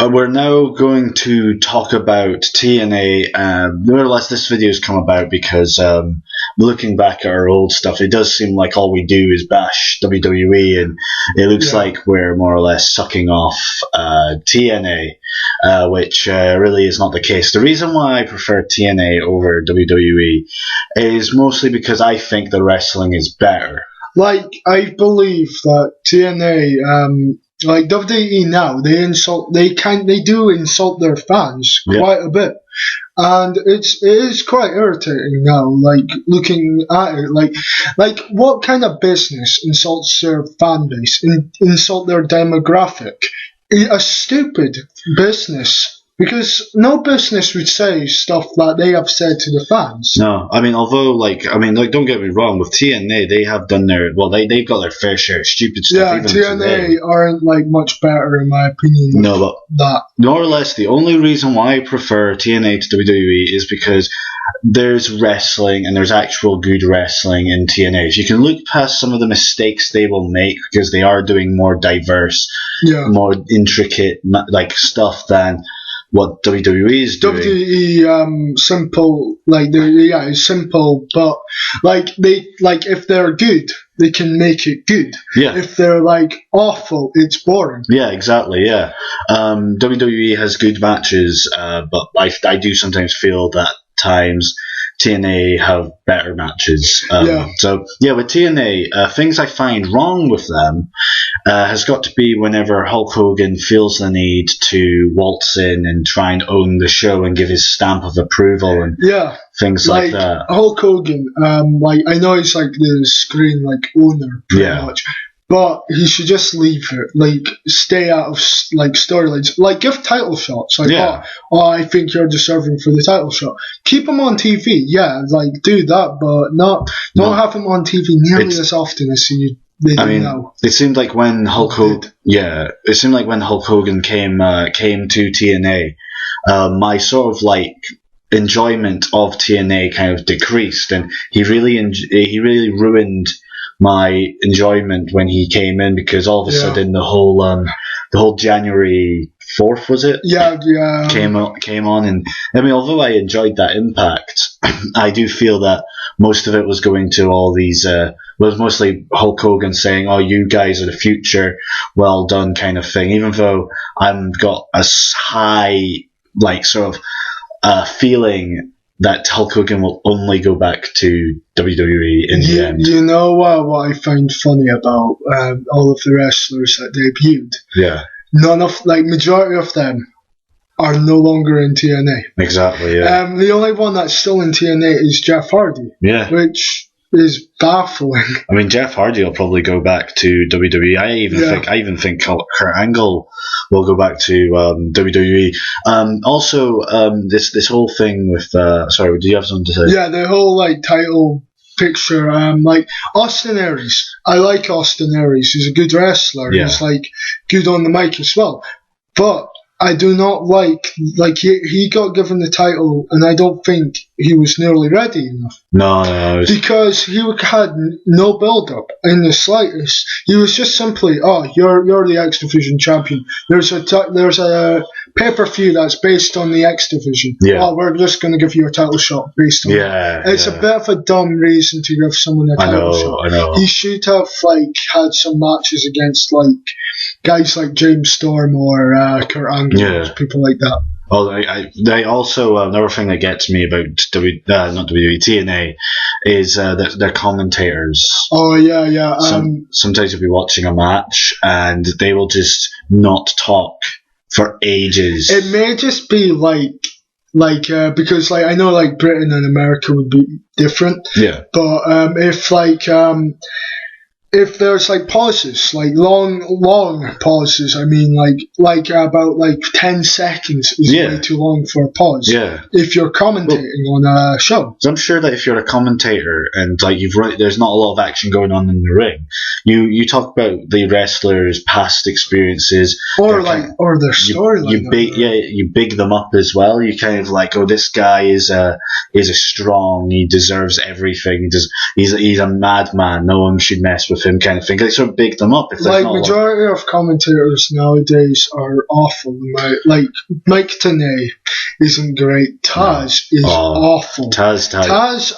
We're now going to talk about TNA. More or less, this video's come about because looking back at our old stuff, it does seem like all we do is bash WWE, and it looks like we're more or less sucking off TNA, which really is not the case. The reason why I prefer TNA over WWE is mostly because I think the wrestling is better. Like, I believe that TNA, like WWE now, they do insult their fans quite a bit, and it is quite irritating now. Like, looking at it, like what kind of business insults their fan base, insult their demographic? A stupid business. Because no business would say stuff that they have said to the fans. No, I mean, don't get me wrong, with TNA, they have done they've got their fair share of stupid stuff. Yeah, even TNA today aren't, like, much better, in my opinion. No, but that. More or less, the only reason why I prefer TNA to WWE is because there's wrestling, and there's actual good wrestling in TNA. You can look past some of the mistakes they will make because they are doing more diverse, more intricate, like, stuff than what WWE is doing. WWE, simple, like, it's simple, but, like, if they're good, they can make it good. Yeah. If they're, like, awful, it's boring. Yeah, exactly, yeah. WWE has good matches, but I do sometimes feel that times TNA have better matches. So, with TNA, things I find wrong with them has got to be whenever Hulk Hogan feels the need to waltz in and try and own the show and give his stamp of approval and things like that. Hulk Hogan, like, I know he's like the screen, like, owner pretty much, but he should just leave it, like, stay out of, like, storylines, like, give title shots, like, I think you're deserving for the title shot. Keep him on TV, like, do that, but not have him on TV nearly as often as they do now. It seemed like when Hulk Hogan, came to TNA, my sort of, like, enjoyment of TNA kind of decreased, and he really ruined my enjoyment when he came in, because all of a sudden the whole January 4th, was it? Came on, and I mean, although I enjoyed that Impact, I do feel that most of it was going to all these was mostly Hulk Hogan saying, "Oh, you guys are the future, well done," kind of thing. Even though I've got a high, like, sort of feeling that Hulk Hogan will only go back to WWE in the end. You know what I find funny about all of the wrestlers that debuted? Yeah. Majority of them are no longer in TNA. Exactly, yeah. The only one that's still in TNA is Jeff Hardy. Yeah. Which is baffling. I mean, Jeff Hardy will probably go back to WWE. I even think Kurt Angle will go back to WWE. Also, this whole thing with sorry, do you have something to say? Yeah, the whole, like, title picture. Like, Austin Aries. I like Austin Aries. He's a good wrestler. Yeah. He's, like, good on the mic as well. But I do not like he got given the title, and I don't think he was nearly ready enough. No. Because he had no build-up in the slightest. He was just simply, you're the X Division champion. There's a pay-per-view that's based on the X Division. Yeah. Oh, we're just going to give you a title shot based on that. It's a bit of a dumb reason to give someone a title shot. I know. He should have, like, had some matches against, like, guys like James Storm or Kurt Angle, people like that. Oh, they also another thing that gets me about not WWE, TNA is their commentators. Oh yeah. Sometimes you'll be watching a match and they will just not talk for ages. It may just be because, like, I know, like, Britain and America would be different. Yeah. But if there's, like, pauses, like long pauses, I mean, like about, like, 10 seconds is way too long for a pause. Yeah. If you're commentating on a show. So I'm sure that if you're a commentator and, like, there's not a lot of action going on in the ring, you talk about the wrestlers' past experiences, or their storyline. You big them up as well. You kind of like, this guy is a strong. He deserves everything. He's a madman. No one should mess with with him, kind of thing. They sort of bigged him up. If like majority of commentators nowadays are awful. Like Mike Tenay isn't great. Taz is awful. Taz.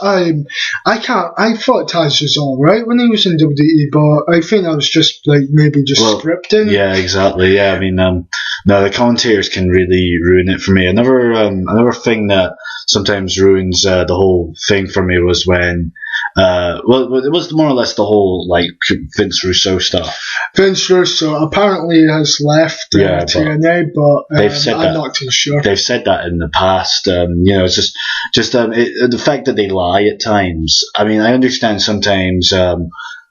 I thought Taz was alright when he was in WWE, but I think that was just like maybe just scripting. Yeah, exactly. Yeah, I mean, no, the commentators can really ruin it for me. Another thing that sometimes ruins the whole thing for me was when, it was more or less the whole like Vince Russo stuff. Vince Russo apparently has left TNA, but I'm not too sure. They've said that in the past. It's just the fact that they lie at times. I mean, I understand sometimes.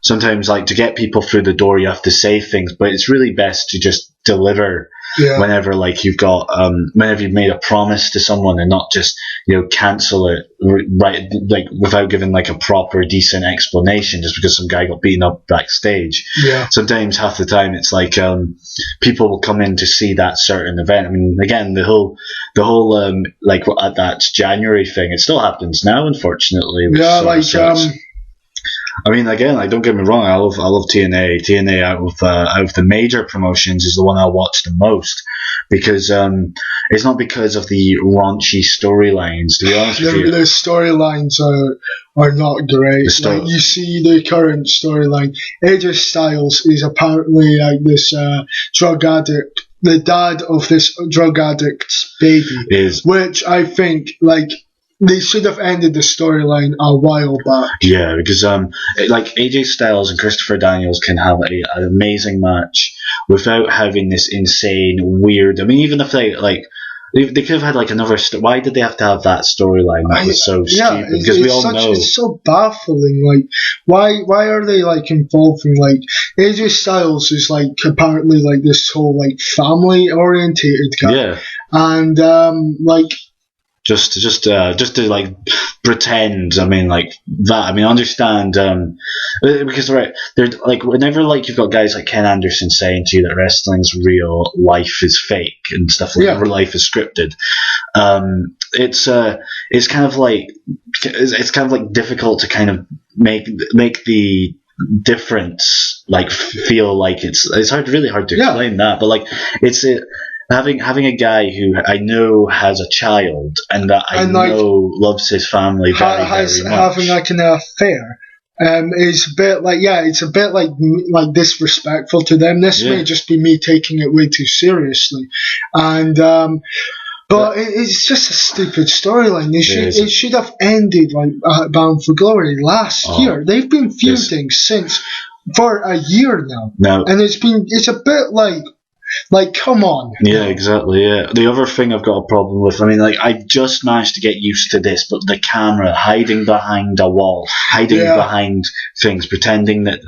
Sometimes, like, to get people through the door, you have to say things, but it's really best to just deliver whenever, like, whenever you've made a promise to someone and not just, cancel it right, like, without giving, like, a proper, decent explanation just because some guy got beaten up backstage. Yeah. Sometimes, half the time, it's like, people will come in to see that certain event. I mean, again, the whole, like, at that January thing, it still happens now, unfortunately. Yeah, like, I mean, again, like, don't get me wrong. I love TNA. TNA out of the major promotions is the one I watch the most because it's not because of the raunchy storylines. To be honest with you, the storylines are not great. Like, you see the current storyline. AJ Styles is apparently like this drug addict. The dad of this drug addict's baby, which I think like. They should have ended the storyline a while back. Yeah, because like AJ Styles and Christopher Daniels can have an amazing match without having this insane, weird. I mean, even if they could have had like another. Why did they have to have that storyline? That was so stupid. Because we all know it's so baffling. Like, why are they like involving like AJ Styles is like apparently like this whole like family orientated guy, and like. Just to like pretend. I mean, like that. I mean, understand because they're like whenever like you've got guys like Ken Anderson saying to you that wrestling's real, life is fake and stuff like that, life is scripted. It's kind of like difficult to kind of make the difference like feel like it's really hard to explain that, but like it's it. Having a guy who I know has a child and that I know loves his family very much. Having like an affair is a bit like, it's a bit like disrespectful to them. This may just be me taking it way too seriously. And but it's just a stupid storyline. It should have ended like Bound for Glory last year. They've been feuding for a year now. No. And it's a bit like, come on. Yeah, exactly, yeah. The other thing I've got a problem with, I mean, like, I just managed to get used to this, but the camera hiding behind a wall, behind things, pretending that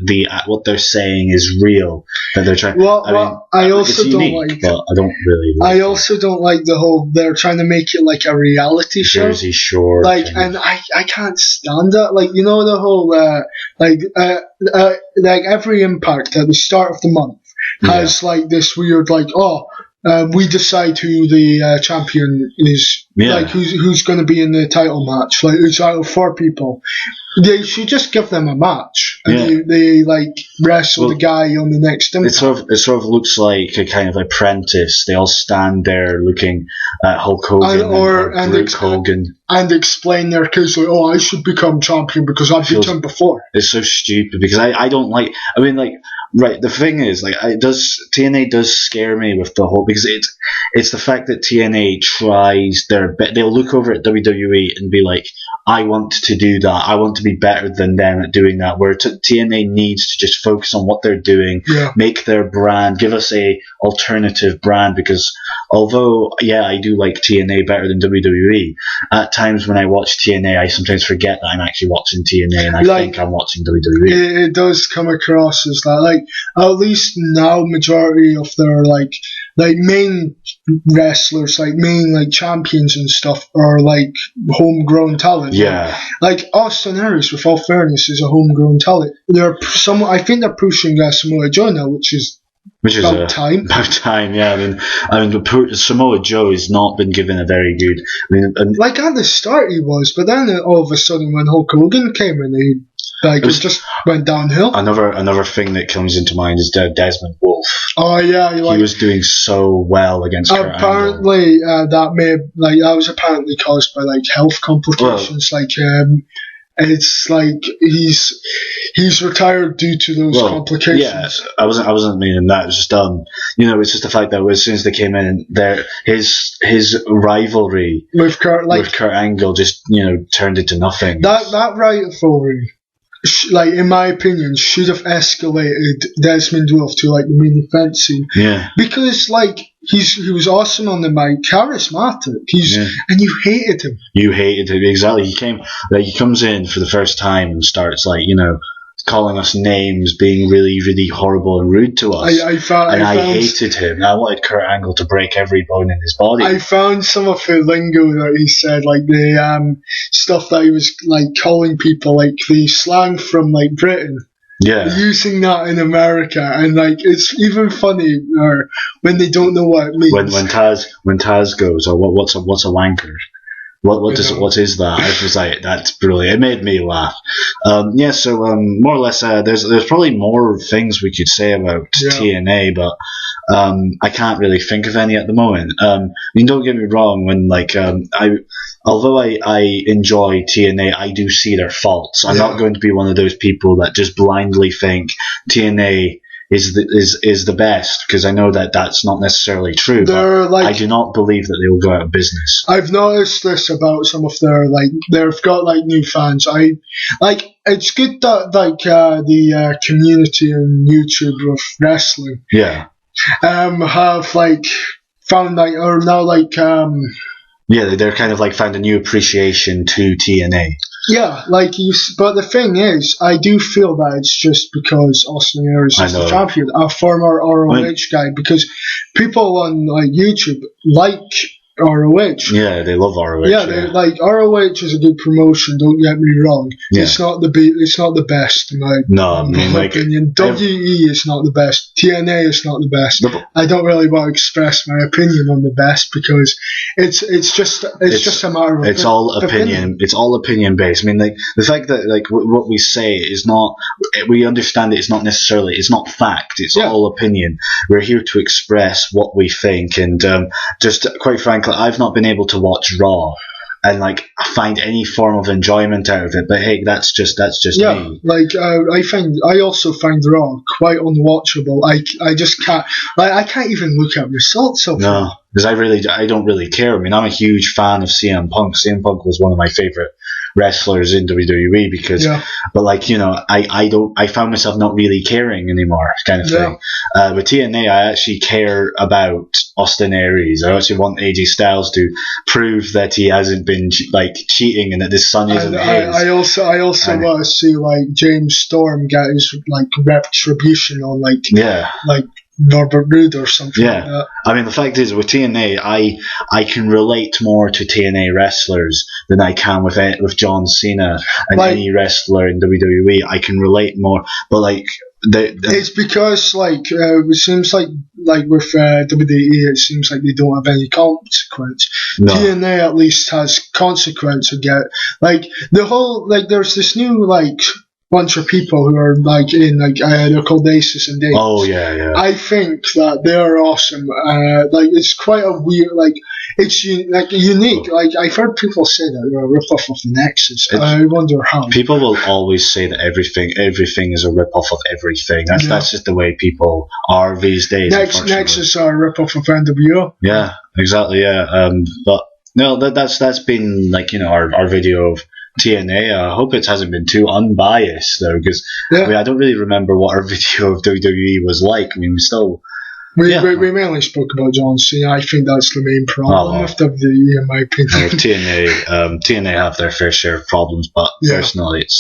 what they're saying is real, that they're trying... I also don't like... But I don't really like I also don't like the whole... They're trying to make it like a reality show. Jersey Shore. Like, and I can't stand that. Like, you know the whole... like, every Impact at the start of the month has like this weird we decide who the champion is, like who's going to be in the title match. Like it's out of 4 people. They should just give them a match and they like wrestle the guy on the next Impact. It sort of looks like a kind of apprentice. They all stand there looking at Hulk Hogan and Luke Hogan and explain their case like, I should become champion because I beat him before. It's so stupid because I don't like. I mean, like. Right, the thing is, like, TNA does scare me with the whole, because it's the fact that TNA tries their best. They'll look over at WWE and be like, I want to do that. I want to be better than them at doing that. Where TNA needs to just focus on what they're doing, make their brand, give us a alternative brand. Because although, I do like TNA better than WWE, at times when I watch TNA, I sometimes forget that I'm actually watching TNA and I think I'm watching WWE. It does come across as that, like, at least now majority of their like main wrestlers, like main like champions and stuff are like homegrown talent. Yeah. Like Austin Aries, with all fairness, is a homegrown talent. I think they're pushing Samoa Joe now, which is about time. About time, yeah. I mean, Samoa Joe has not been given a very good. I mean, like at the start he was, but then all of a sudden when Hulk Hogan came in, Like, it just went downhill. Another thing that comes into mind is Desmond Wolfe. Oh yeah, he was doing so well against Kurt Angle. Apparently, that was apparently caused by like health complications. It's like he's retired due to those complications. Yeah, I wasn't meaning that. It was just it's just the fact that as soon as they came in, his rivalry with Kurt Angle just turned into nothing. That rivalry, like in my opinion, should have escalated Desmond Wolfe to like the main event scene. Yeah, because like he was awesome on the mic, charismatic. And you hated him. You hated him, exactly. He comes in for the first time and starts calling us names, being really, really horrible and rude to us. I hated him. I wanted Kurt Angle to break every bone in his body. I found some of the lingo that he said, like the stuff that he was like calling people, like the slang from like Britain. Yeah, using that in America, and like it's even funny when they don't know what it means. When Taz goes, "Oh, what's a wanker? What is that?" I was like, "That's brilliant." It made me laugh. So more or less, there's probably more things we could say about TNA, but I can't really think of any at the moment. Don't get me wrong. When although I enjoy TNA, I do see their faults. I'm not going to be one of those people that just blindly think TNA is the best, because I know that that's not necessarily true. But I do not believe that they will go out of business. I've noticed this about some of their they've got like new fans. It's good that the community on YouTube of wrestling have like found they're kind of like found a new appreciation to TNA. Yeah, but the thing is, I do feel that it's just because Austin Aries is the champion, a former ROH guy, because people on YouTube like ROH. Yeah, they love ROH. Yeah, ROH is a good promotion. Don't get me wrong. Yeah. It's not the best in my opinion. WE is not the best. TNA is not the best. No. I don't really want to express my opinion on the best, because it's just a matter of it's all opinion. It's all opinion based. I mean, the fact that what we say is not, we understand it's not necessarily, it's not fact. It's all opinion. We're here to express what we think, and just quite frankly, I've not been able to watch Raw and find any form of enjoyment out of it. But hey, that's just me. I also find Raw quite unwatchable. I just can't. I can't even look at results of it. No, because I don't really care. I mean, I'm a huge fan of CM Punk. CM Punk was one of my favorite wrestlers in WWE, because I found myself not really caring anymore, kind of thing. With TNA, I actually care about Austin Aries. I actually want AJ Styles to prove that he hasn't been cheating, and that this son isn't his. I also want to see James Storm get his retribution on Norbert Roode or something like that. I mean, the fact is, with TNA, I can relate more to TNA wrestlers than I can with John Cena and any wrestler in WWE. I can relate more, but it's because it seems like with WWE, it seems like they don't have any consequence. No. TNA at least has consequence again. The whole there's this new bunch of people who are they're called Aces and Dates. Oh yeah. I think that they're awesome. It's quite a weird, it's unique. I've heard people say that they're a rip-off of the Nexus. I wonder how. People will always say that everything is a rip-off of everything. That's just the way people are these days. Nexus are a rip-off of NWO. Yeah, exactly. Yeah, but no, that's been our video of TNA. I hope it hasn't been too unbiased though, because I don't really remember what our video of WWE was like. I mean, we mainly spoke about John Cena. I think that's the main problem with WWE, in my opinion. TNA have their fair share of problems, but personally, it's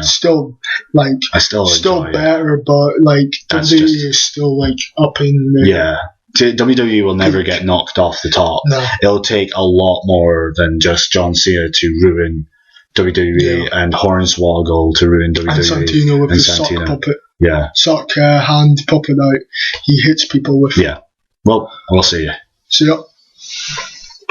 still better, it. But WWE is still up in there. WWE will never get knocked off the top. No. It'll take a lot more than just John Cena to ruin WWE and Hornswoggle to ruin WWE. And Santino with the sock puppet. Yeah. Sock hand puppet out. He hits people with. Yeah. Well, we'll see you. See ya.